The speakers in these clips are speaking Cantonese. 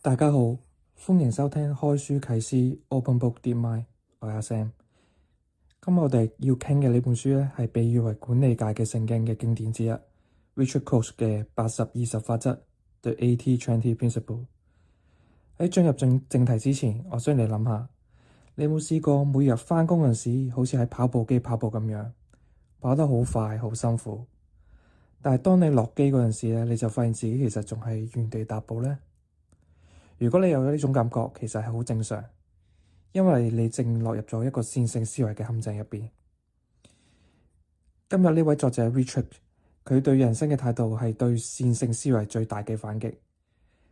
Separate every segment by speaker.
Speaker 1: 大家好，歡迎收聽開書啟示 Open Book Deep Mind，我係阿 Sam。今日我哋要傾嘅呢本書咧，係被譽為管理界嘅聖經嘅經典之一 Richard Koch 嘅80-20法則 The 80-20 Principle。喺進入正題之前，我想你諗下，你有冇試過每日返工嗰陣時，好似喺跑步機跑步咁樣，跑得好快，好辛苦。但係當你落機嗰陣時咧，你就發現自己其實仲係原地踏步咧。如果你有呢種感覺，其實係好正常，因為你正落入咗一個線性思維嘅陷阱入邊。今日呢位作者 Richard， 佢對人生嘅態度係對線性思維最大嘅反擊。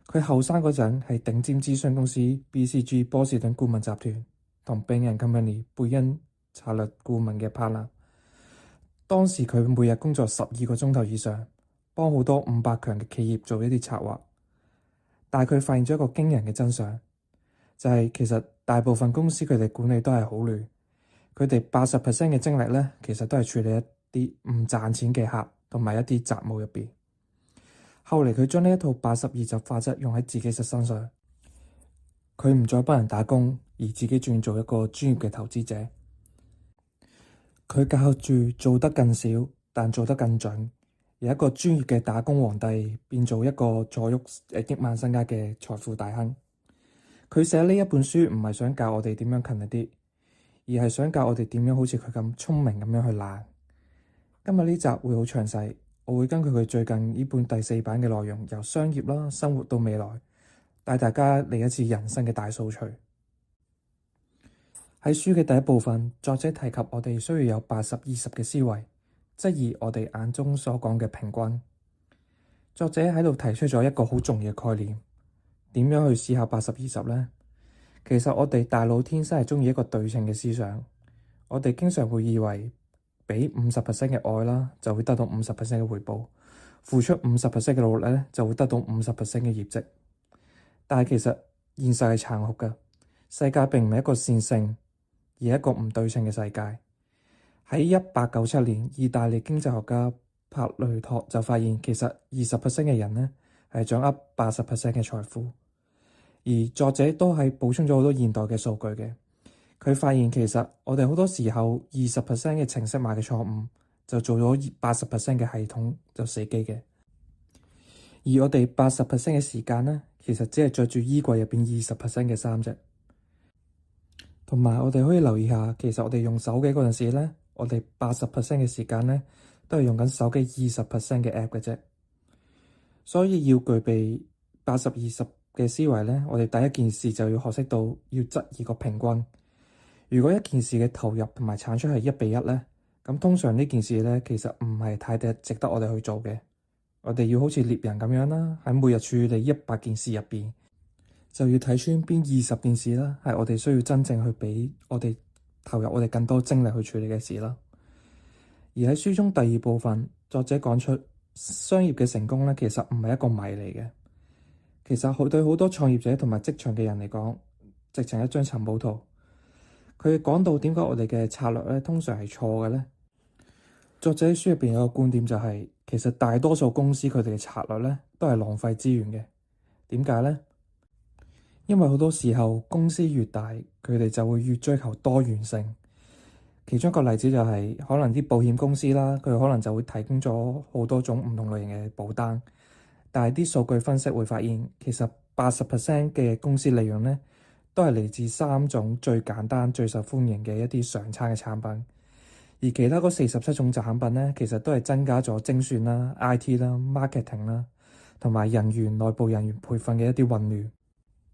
Speaker 1: 佢後生嗰陣係頂尖諮詢公司 BCG 波士頓顧問集團同 Bain & Company 貝恩策略顧問嘅 partner。當時佢每日工作12個鐘頭以上，幫好多500強嘅企業做一啲策劃。但係佢發現咗一個驚人嘅真相，就係其實大部分公司佢哋管理都係好亂，佢哋80% 嘅精力咧，其實都係處理一啲唔賺錢嘅客同埋一啲雜務入邊。後嚟佢將呢一套80-20法則用喺自己身上，佢唔再幫人打工，而自己轉做一個專業嘅投資者。佢靠住做得更少，但做得更準，由一個專業嘅打工皇帝變做一個坐擁億萬身家嘅財富大亨。佢寫呢一本書唔係想教我哋點樣勤力啲，而係想教我哋點樣好似佢咁聰明咁樣去懶。今日呢集會好詳細，我會根據佢最近呢本第4版嘅內容，由商業啦、生活到未來，帶大家嚟一次人生嘅大掃除。喺書嘅第一部分，作者提及我哋需要有80-20嘅思維，質疑我哋眼中所講嘅平均。作者喺度提出咗一個好重要嘅概念，點樣去思考80-20呢？其實我哋大腦天生係中意一個對稱嘅思想，我哋經常會以為俾50% 嘅愛啦，就會得到50% 嘅回報；付出50% 嘅努力咧，就會得到50% 嘅業績。但係其實現實係殘酷嘅，世界並唔係一個線性，而係一個唔對稱嘅世界。喺1897年，意大利經濟學家帕雷托就發現，其實20% 嘅人呢係掌握80% 嘅財富。而作者都係補充咗好多現代嘅數據嘅。佢發現其實我哋好多時候20% 嘅程式碼嘅錯誤，就做咗80% 嘅系統就死機嘅。而我哋80% 嘅時間呢，其實只係着住衣櫃入邊20% 嘅衫啫。同埋我哋可以留意下，其實我哋用手機嗰陣時咧，我哋80% 嘅時間咧，都係用緊手機20% 嘅 app 嘅啫。所以要具備80-20嘅思維咧，我哋第一件事就要學識到要質疑個平均。如果一件事嘅投入同埋產出係1:1咧，咁通常呢件事咧，其實唔係太值得我哋去做嘅。我哋要好似獵人咁樣啦，喺每日處理100件事入邊，就要睇穿邊20件事啦，係我哋需要真正去俾我哋投入我哋更多精力去處理嘅事啦。而喺書中第2部分，作者講出商業嘅成功咧，其實唔係一個謎嚟嘅。其實對好多創業者同埋職場嘅人嚟講，直情一張尋寶圖。佢講到點解我哋嘅策略咧，通常係錯嘅咧？作者喺書入邊有個觀點就係，其實大多數公司佢哋嘅策略咧，都係浪費資源嘅。點解咧？因為好多時候公司越大，佢哋就會越追求多元性。其中一個例子就係，可能啲保險公司啦，佢可能就會提供咗好多種唔同類型嘅保單。但係啲數據分析會發現，其實80% 嘅公司利潤咧，都係嚟自3種最簡單、最受歡迎嘅一啲常餐嘅產品。而其他嗰47種產品咧，其實都係增加咗精算啦、IT 啦、marketing 啦，同埋內部人員培訓嘅一啲混亂。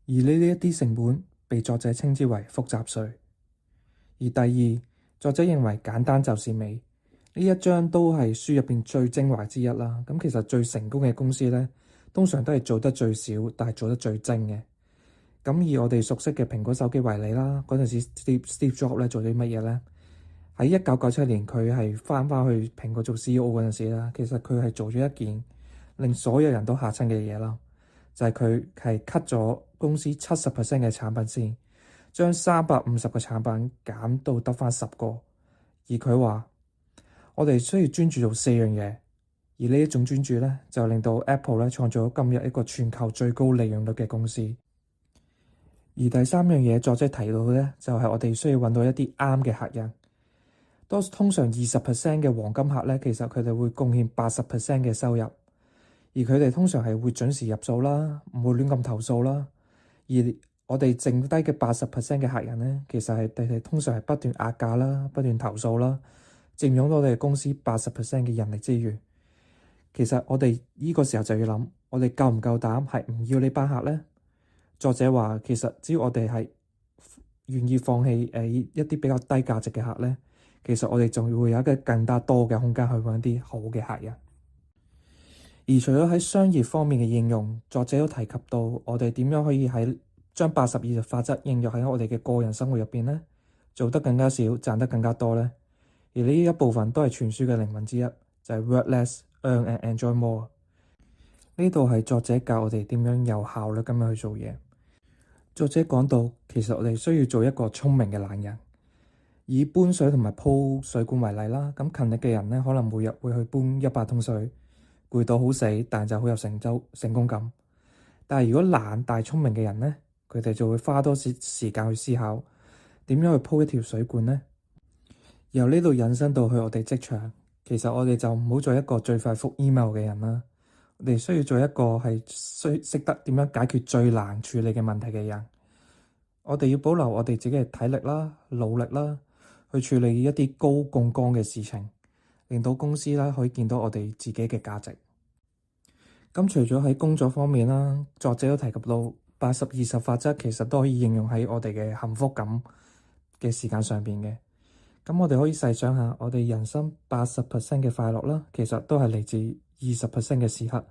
Speaker 1: 而呢一啲成本被作者稱之為複雜稅。而第2，作者認為簡單就是美。呢一章都係書入邊最精華之一啦。咁其實最成功嘅公司咧，通常都係做得最少，但係做得最精嘅。咁以我哋熟悉嘅蘋果手機為例啦，嗰陣時 Steve Jobs 咧做啲乜嘢咧？喺1997年佢係翻去蘋果做 CEO 嗰陣時啦，其實佢係做咗一件令所有人都嚇親嘅嘢啦，就係佢係 cut 咗公司70% 嘅產品線，將350個產品減到得翻10個。而佢話：我哋需要專注做4樣嘢，而呢一種專注咧，就令到 Apple 咧創造咗今日一個全球最高利潤率嘅公司。而第三樣嘢作者提到嘅就係我哋需要揾到一啲啱嘅客人。通常20% 嘅黃金客咧，其實佢哋會貢獻80% 嘅收入，而佢哋通常係會準時入數啦，唔會亂咁投訴啦。而我哋剩低嘅80% 嘅客人咧，其實係佢哋通常係不斷壓價啦，不斷投訴啦，佔用到我哋公司80% 嘅人力資源。其實我哋呢個時候就要諗，我哋夠唔夠膽係唔要呢班客咧？作者話，其實只要我哋係願意放棄一啲比較低價值嘅客咧，其實我哋仲會有一個更加多嘅空間去揾啲好嘅客人。而除咗喺商業方面嘅應用，作者都提及到我哋點樣可以喺將80-20法則應用喺我哋嘅個人生活入邊咧，做得更加少，賺得更加多咧。而呢一部分都係全書嘅靈魂之一，就係 work less, earn and enjoy more。呢度係作者教我哋點樣有效率咁樣去做嘢。作者講到，其實我哋需要做一個聰明嘅懶人。以搬水同埋鋪水管為例啦，咁勤力嘅人咧，可能每日會去搬100桶水，攰到好死，但就好有成功感。但係如果懶但係聰明嘅人咧，佢哋就會花多啲時間去思考點樣去鋪一條水管咧。由呢度引申到去我哋職場，其實我哋就唔好做一個最快覆 email 嘅人啦。我哋需要做一個係識得點樣解決最難處理嘅問題嘅人。我哋要保留我哋自己嘅體力啦、努力啦，去處理一啲高槓桿嘅事情，令到公司啦可以見到我哋自己嘅價值。咁除咗喺工作方面啦，作者都提及到80-20法則，其實都可以應用喺我哋嘅幸福感嘅時間上邊嘅。咁我哋可以細想下，我哋人生80% 嘅快樂啦，其實都係嚟自20% 嘅時刻。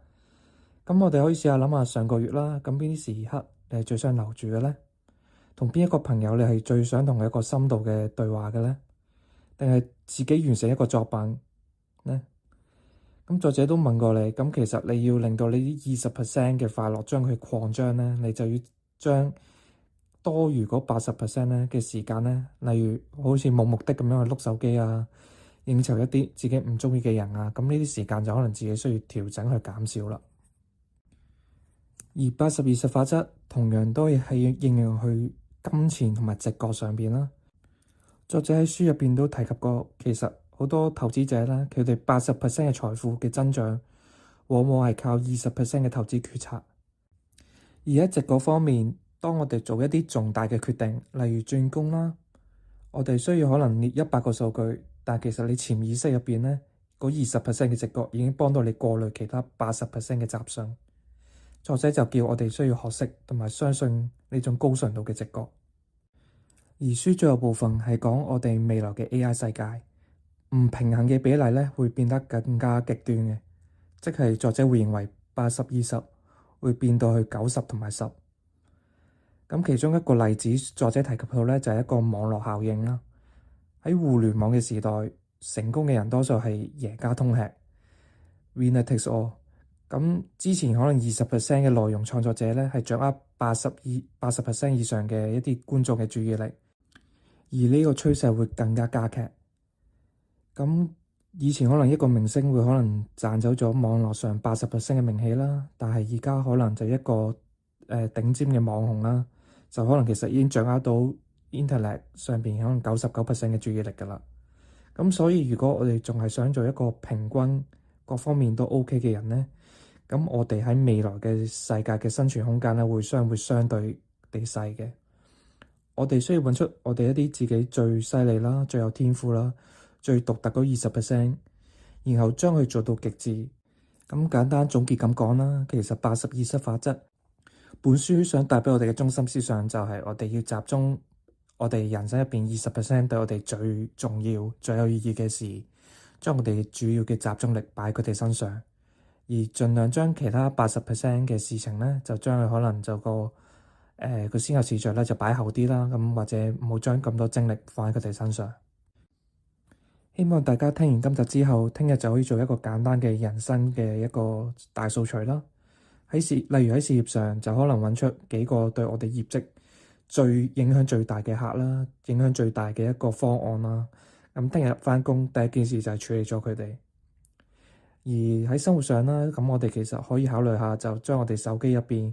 Speaker 1: 咁我哋可以試下諗下上個月啦，咁邊啲時刻你係最想留住嘅咧？同邊一個朋友你係最想同佢一個深度嘅對話嘅咧？定係自己完成一個作品咧？咁作者都問過你，咁其實你要令到你啲20% 嘅快樂將佢擴張咧，你就要將多餘嗰80% 咧嘅時間咧，例如好似冇目的咁樣去碌手機啊，應酬一啲自己唔中意嘅人啊，咁呢啲時間就可能自己需要調整去減少啦。而80-20法則同樣都係應用去金錢同埋直覺上邊啦。作者喺書入邊都提及過，其實好多投資者咧，佢哋80% 嘅財富嘅增長，往往係靠20% 嘅投資決策。而喺直覺方面，當我哋做一啲重大嘅決定，例如轉工啦，我哋需要可能列100個數據，但其實你潛意識入邊咧，嗰20% 嘅直覺已經幫到你過濾其他80% 嘅雜訊。作者就叫我哋需要學識同埋相信呢種高純度嘅直覺。而書最後部分係講我哋未來嘅 AI 世界，唔平衡嘅比例咧會變得更加極端嘅，即係作者會認為80-20會變到去90同埋10。咁其中一個例子，作者提及到咧就係一個網絡效應啦。喺互聯網嘅時代，成功嘅人多數係贏家通吃 （winner takes all）。咁之前可能20% 嘅內容創作者咧係掌握80% 以上嘅一啲觀眾嘅注意力，而呢個趨勢會更加加劇。咁以前可能一個明星會可能賺走咗網絡上80% 嘅名氣啦，但係而家可能就一個頂尖嘅網紅啦，就可能其實已經掌握到 Internet 上邊可能99% 嘅注意力㗎啦。咁所以如果我哋仲係想做一個平均各方面都 OK 嘅人咧，咁我哋喺未來嘅世界嘅生存空間咧會相對地細嘅。我哋需要揾出我哋一啲自己最犀利啦、最有天賦啦、最獨特嗰20%，然後將佢做到極致。咁簡單總結咁講啦，其實80-20法則本書想帶俾我哋嘅中心思想就係我哋要集中我哋人生入邊20% 對我哋最重要、最有意義嘅事，將我哋主要嘅集中力擺喺佢哋身上，而盡量將其他80% 嘅事情咧，就將佢可能就個先後次序咧就擺後啲啦，咁或者唔好將咁多精力放喺佢哋身上。希望大家聽完今集之後，聽日就可以做一個簡單嘅人生嘅一個大掃除啦。例如喺事業上，就可能揾出幾個對我哋業績影響最大嘅客啦，影響最大嘅一個方案啦。咁聽日返工第一件事就係處理咗佢哋。而喺生活上啦，咁我哋其實可以考慮下，就將我哋手機入邊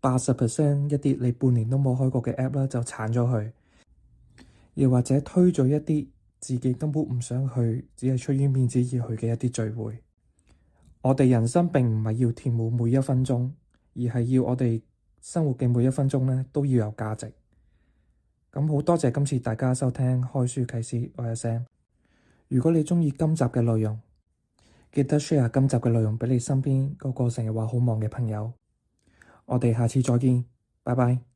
Speaker 1: 80% 一啲你半年都冇開過嘅 app 啦，就鏟咗佢，又或者推咗一啲自己根本唔想去，只係出於面子而去嘅一啲聚會。我哋人生並唔係要填滿每一分鐘，而係要我哋生活嘅每一分鐘咧都要有價值。咁好多謝今次大家收聽開書啟示，我係 Sam。如果你鍾意今集嘅內容，記得 share 今集嘅內容俾你身邊嗰個成日話好忙嘅朋友。我哋下次再見，拜拜。